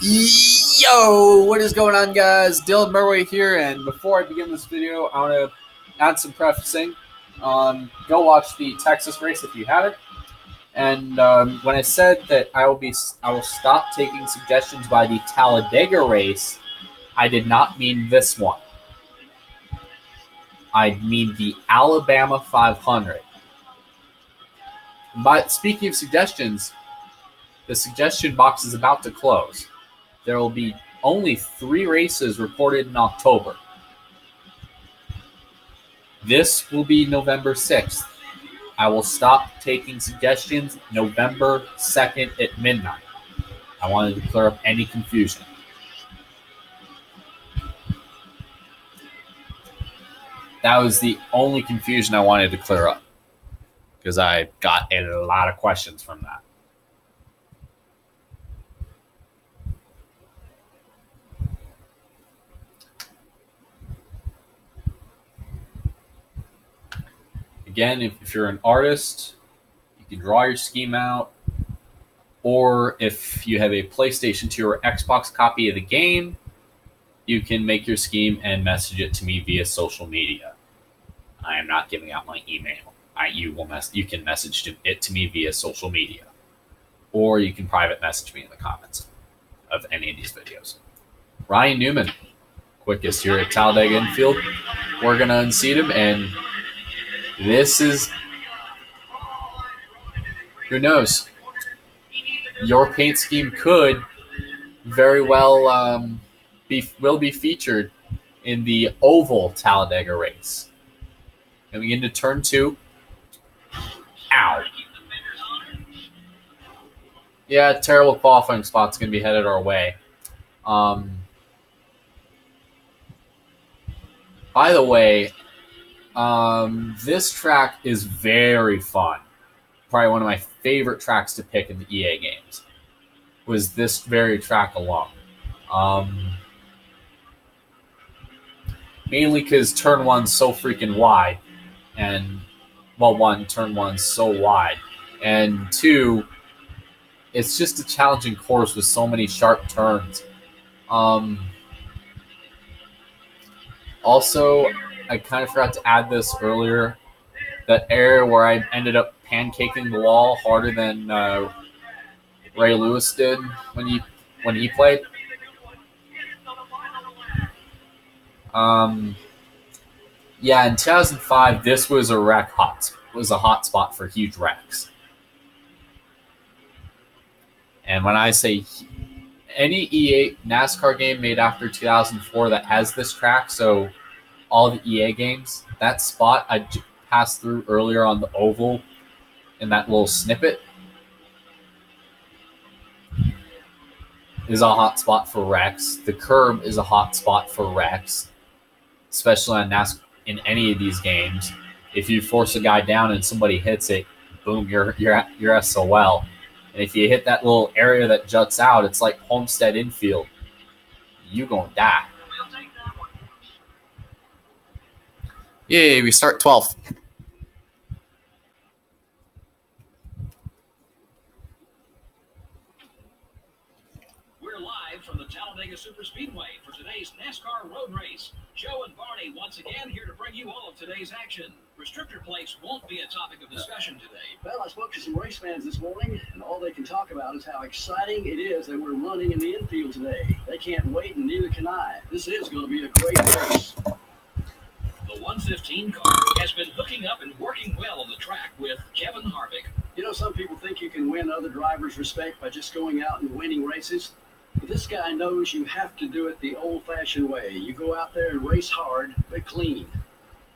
Yo, what is going on, guys? Dylan Murray here, and before I begin this video, I want to add some prefacing. Go watch the Texas race if you haven't. And when I said that I will stop taking suggestions by the Talladega race, I did not mean this one. I mean the Alabama 500. But speaking of suggestions, the suggestion box is about to close. There will be only 3 races reported in October. This will be November 6th. I will stop taking suggestions November 2nd at midnight. I wanted to clear up any confusion. That was the only confusion I wanted to clear up, because I got a lot of questions from that. Again, if you're an artist, you can draw your scheme out, or if you have a PlayStation 2 or Xbox copy of the game, you can make your scheme and message it to me via social media. I am not giving out my email. You can message it to me via social media, or you can private message me in the comments of any of these videos. Ryan Newman, quickest here at Talladega Infield. We're gonna unseat him, and this is, who knows? Your paint scheme could very well will be featured in the oval Talladega race. Coming into turn 2. Ow. Yeah, terrible qualifying spot's going to be headed our way. By the way, this track is very fun. Probably one of my favorite tracks to pick in the EA games was this very track alone. Mainly because turn 1's so freaking wide, and turn 1's so wide, and 2, it's just a challenging course with so many sharp turns. Also, I kind of forgot to add this earlier. That area where I ended up pancaking the wall harder than Ray Lewis did when he played. Yeah, in 2005, this was a hot spot for huge wrecks. And when I say any EA NASCAR game made after 2004 that has this track, so all the EA games, that spot I passed through earlier on the oval in that little snippet is a hot spot for wrecks. The curb is a hot spot for wrecks, especially on NASCAR. In any of these games, if you force a guy down and somebody hits it, boom, you're SOL. And if you hit that little area that juts out, it's like Homestead infield. You gonna die. Yay, we start 12th. We're live from the Talladega Superspeedway for today's NASCAR road race. Joe and Barney once again here to bring you all of today's action. Restrictor plates won't be a topic of discussion today. Well, I spoke to some race fans this morning, and all they can talk about is how exciting it is that we're running in the infield today. They can't wait, and neither can I. This is going to be a great race. The 115 car has been hooking up and working well on the track with Kevin Harvick. You know, some people think you can win other drivers' respect by just going out and winning races. But this guy knows you have to do it the old-fashioned way. You go out there and race hard, but clean.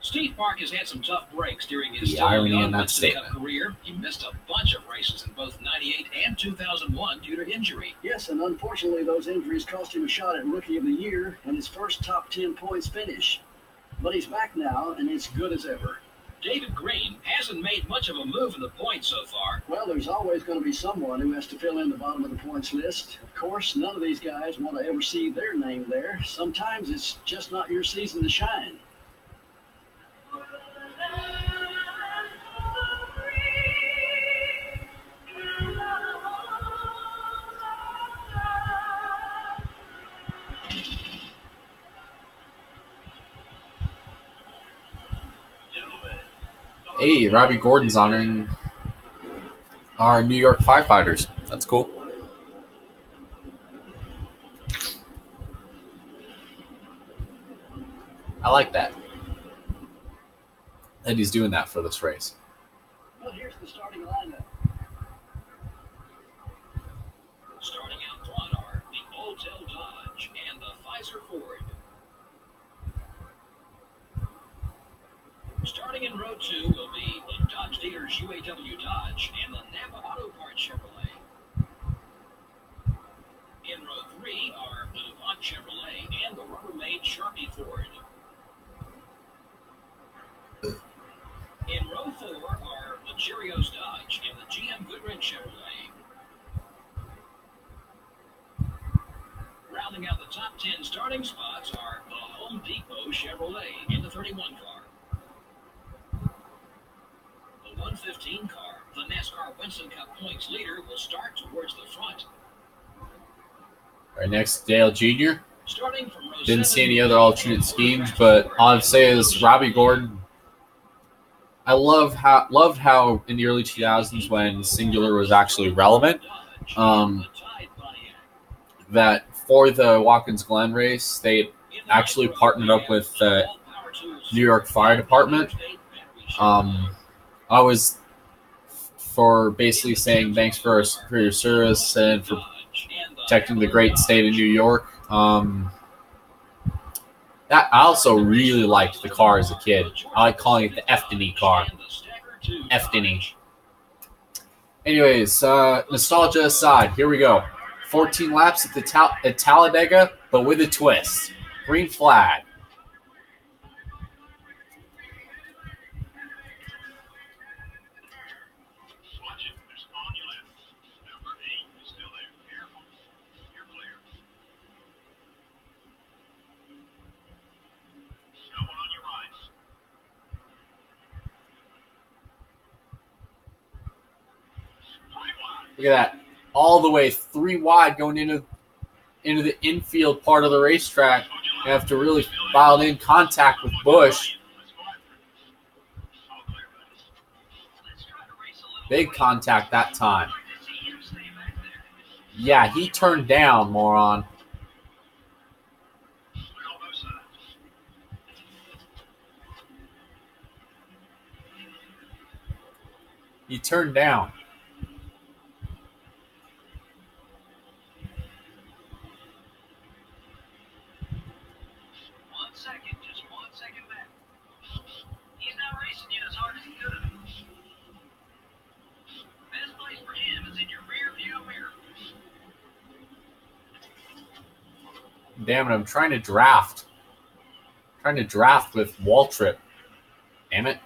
Steve Park has had some tough breaks during his career. He missed a bunch of races in both 98 and 2001 due to injury. Yes, and unfortunately those injuries cost him a shot at Rookie of the Year and his first top 10 points finish. But he's back now, and it's good as ever. David Green hasn't made much of a move in the points so far. Well, there's always going to be someone who has to fill in the bottom of the points list. Of course, none of these guys want to ever see their name there. Sometimes it's just not your season to shine. Hey, Robbie Gordon's honoring our New York firefighters. That's cool. I like that. And he's doing that for this race. Well, here's the starting lineup. Starting out front are the Oldtail Dodge and the Pfizer Ford. Starting in row 2 will be the Dodge Dealers UAW Dodge and the Napa Auto Parts Chevrolet. In row 3 are the DuPont Chevrolet and the Rubbermaid Sharpie Ford. In row 4 are the Cheerios Dodge and the GM Goodrich Chevrolet. Rounding out the top 10 starting spots are the Home Depot Chevrolet in the 31 car. The 115 car, the NASCAR Winston Cup points leader, will start towards the front. Right next, Dale Jr. Starting from row Didn't 7, see any other alternate schemes, but all I'd say is Robbie Gordon. I loved how in the early 2000s when singular was actually relevant, that for the Watkins Glen race, they actually partnered up with the New York Fire Department. I was for basically saying thanks for your service and for protecting the great state of New York. That I also really liked the car as a kid. I like calling it the Eftony car. Eftony. Anyways, nostalgia aside, here we go. 14 laps at Talladega, but with a twist. Green flag. Look at that. All the way 3 wide going into the infield part of the racetrack. You have to really file in contact with Busch. Big contact that time. Yeah, he turned down, moron. He turned down. Just 1 second back. He's not racing you as hard as he could. Best place for him is in your rear view mirror. Damn it, I'm trying to draft. With Waltrip. Damn it.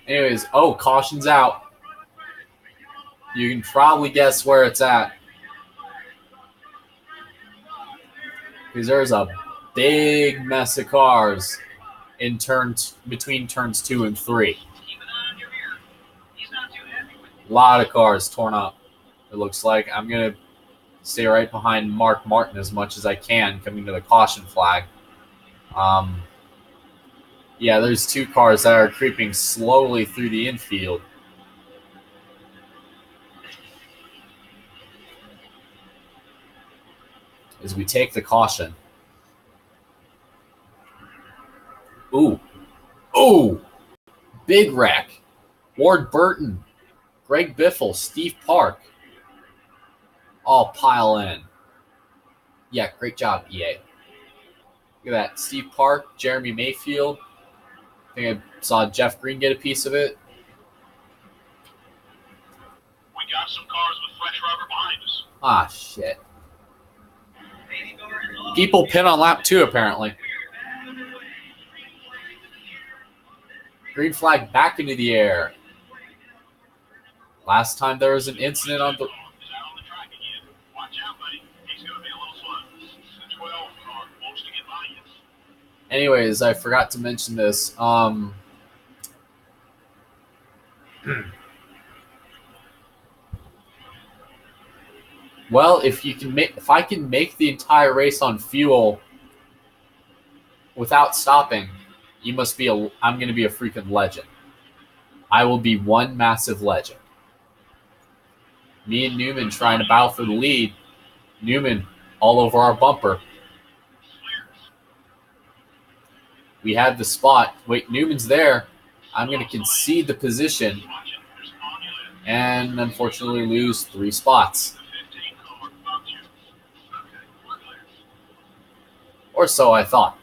Anyways, caution's out. You can probably guess where it's at. Because there's a big mess of cars in between turns 2 and 3. Keep an eye on your mirror. He's not too happy with you. A lot of cars torn up. It looks like I'm going to stay right behind Mark Martin as much as I can coming to the caution flag. Yeah, there's 2 cars that are creeping slowly through the infield. As we take the caution. Ooh. Big wreck. Ward Burton, Greg Biffle, Steve Park. All pile in. Yeah, great job, EA. Look at that. Steve Park, Jeremy Mayfield. I think I saw Jeff Green get a piece of it. We got some cars with fresh rubber behind us. Ah, shit. People pin on lap 2, apparently. Green flag back into the air. Last time there was an incident on the... Anyways, I forgot to mention this. Well, if I can make the entire race on fuel without stopping, I'm going to be a freaking legend. I will be one massive legend. Me and Newman trying to battle for the lead. Newman all over our bumper. We had the spot. Wait, Newman's there. I'm going to concede the position and unfortunately lose 3 spots. Or so I thought.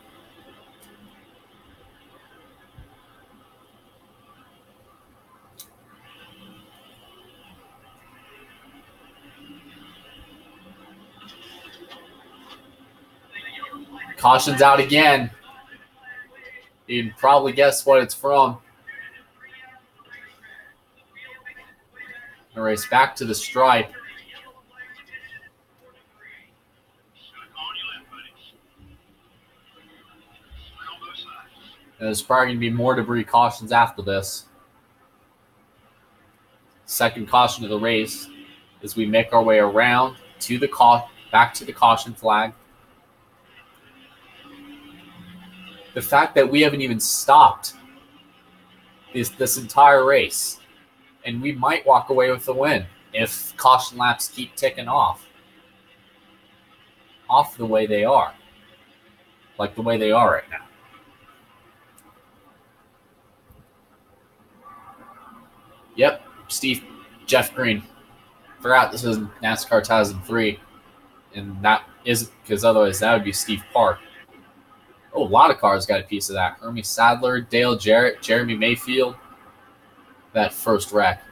Caution's out again. You can probably guess what it's from. Gonna race back to the stripe. And there's probably going to be more debris cautions after this. Second caution of the race as we make our way around to the back to the caution flag. The fact that we haven't even stopped this entire race, and we might walk away with the win if caution laps keep ticking off the way they are, like the way they are right now. Yep, Jeff Green. Forgot this is NASCAR 2003, and that isn't, because otherwise that would be Steve Park. Oh, a lot of cars got a piece of that. Hermie Sadler, Dale Jarrett, Jeremy Mayfield. That first wreck.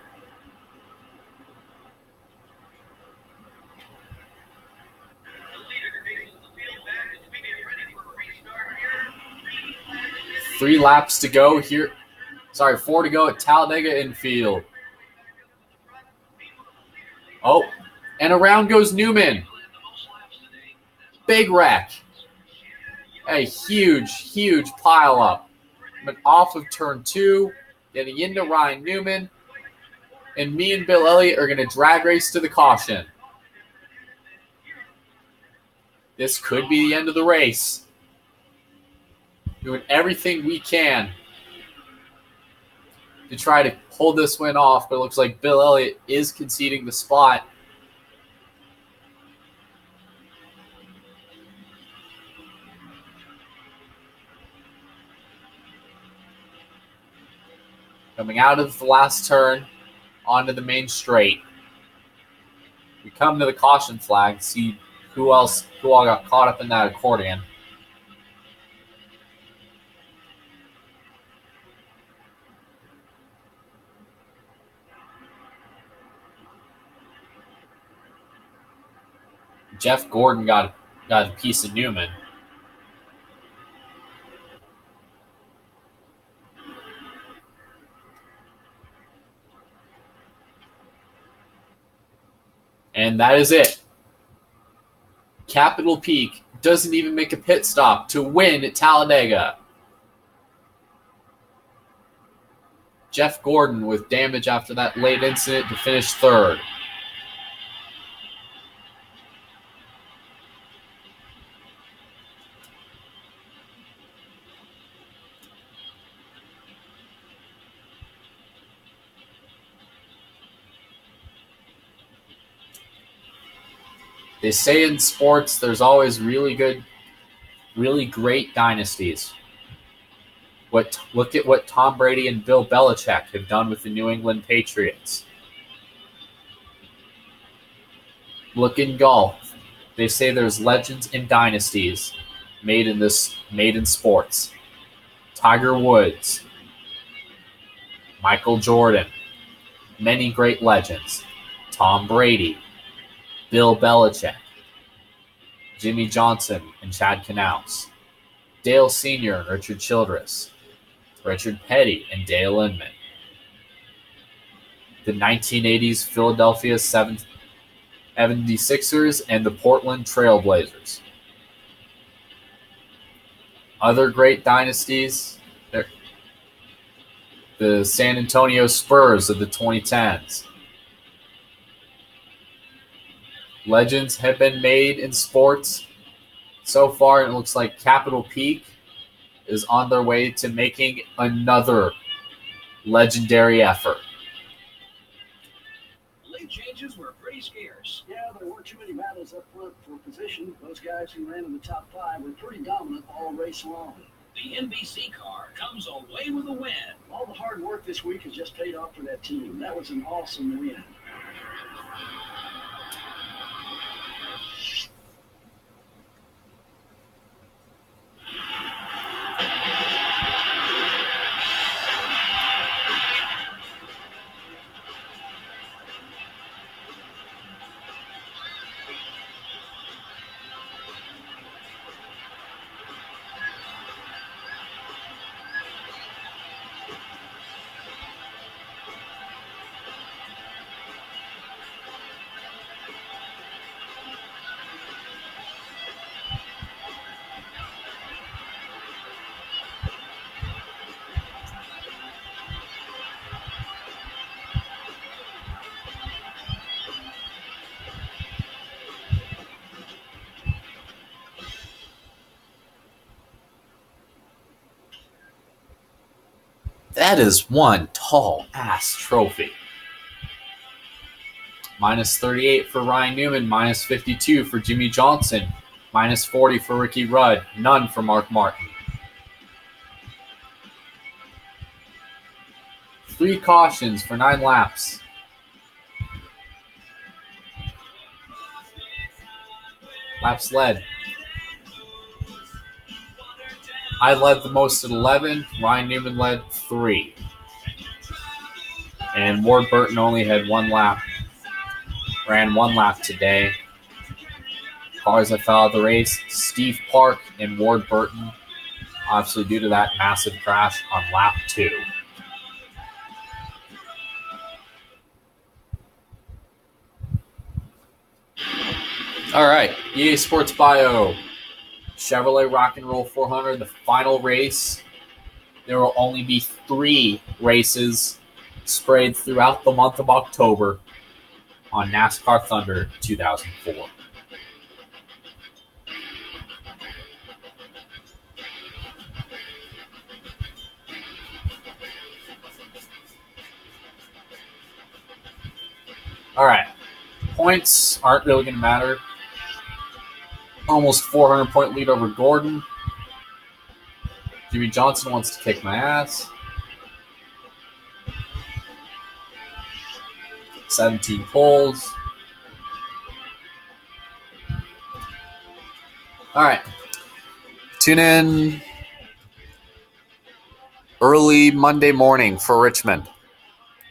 Three laps to go here. 4 to go at Talladega infield. Oh, and around goes Newman. Big wreck. A huge pile up. But off of turn 2, getting into Ryan Newman. And me and Bill Elliott are going to drag race to the caution. This could be the end of the race. Doing everything we can to try to hold this win off, but it looks like Bill Elliott is conceding the spot. Coming out of the last turn onto the main straight. We come to the caution flag, see who all got caught up in that accordion. Jeff Gordon got a piece of Newman. And that is it. Capitol Peak doesn't even make a pit stop to win at Talladega. Jeff Gordon with damage after that late incident to finish third. They say in sports there's always really great dynasties. Look at what Tom Brady and Bill Belichick have done with the New England Patriots. Look in golf. They say there's legends and dynasties made in sports. Tiger Woods, Michael Jordan, many great legends. Tom Brady, Bill Belichick, Jimmy Johnson and Chad Knaus, Dale Sr. and Richard Childress, Richard Petty and Dale Inman, the 1980s Philadelphia 76ers and the Portland Trail Blazers. Other great dynasties, the San Antonio Spurs of the 2010s. Legends have been made in sports so far, and it looks like Capitol Peak is on their way to making another legendary effort. Late changes were pretty scarce. Yeah, there weren't too many battles up front for position. Those guys who ran in the top 5 were pretty dominant all race long. The NBC car comes away with a win. All the hard work this week has just paid off for that team. That was an awesome win. That is one tall-ass trophy. Minus 38 for Ryan Newman, minus 52 for Jimmy Johnson, minus 40 for Ricky Rudd, none for Mark Martin. 3 cautions for 9 laps. Laps led. I led the most at 11. Ryan Newman led 3. And Ward Burton only had 1 lap. Ran 1 lap today. Cars that fell out of the race, Steve Park and Ward Burton, obviously due to that massive crash on lap 2. All right, EA Sports Bio. Chevrolet Rock and Roll 400, the final race. There will only be 3 races sprayed throughout the month of October on NASCAR Thunder 2004. All right, points aren't really going to matter. Almost 400-point lead over Gordon. Jimmy Johnson wants to kick my ass. 17 poles. All right. Tune in early Monday morning for Richmond.